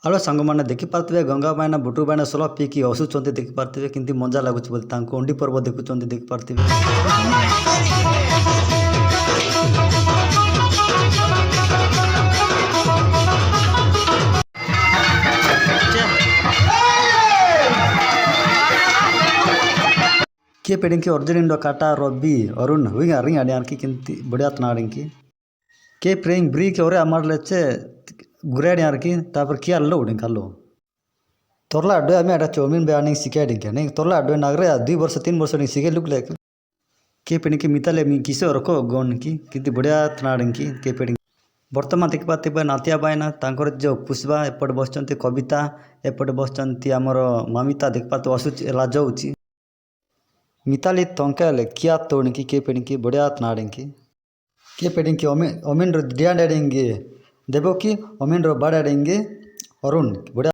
Hello सांगमाने देखिपारे Ganga भाईना बुटू भाईना सोला Peaky हसुंच देखिपारे कि मजा लगुच बोली अंडी पर्व देखुं देखिपारे। के पेडिंग अर्जुन काटा रवि अरुण हुई अड़ी की बढ़िया तनाड़ी के प्रेइंग ब्री के अमारे गुराड़ी तापर किया लो उड़ी लो तोरला अड्डे आम चौमिन बयानी सिखाई नहीं तोरला अड्डे नागरे 2 वर्ष 3 वर्ष सिखे लुक ले के पेडिंग मिताले किसे रखो गन की बढ़िया तनाड़ी के पेडिंग बर्तमान देखिपारे नातिया बायना तांकर जो पुष्पा एपटे बस कविता एपटे बस आमर ममिता देखिपारे असुच लाजौची मिताली तंकाले किया तोड़ी के पेडिंग बढ़िया तनाड़ी के पेडिंग अमीन डिया डेंगे देवो की अमीन बाड़ेंगे अरुण बढ़िया।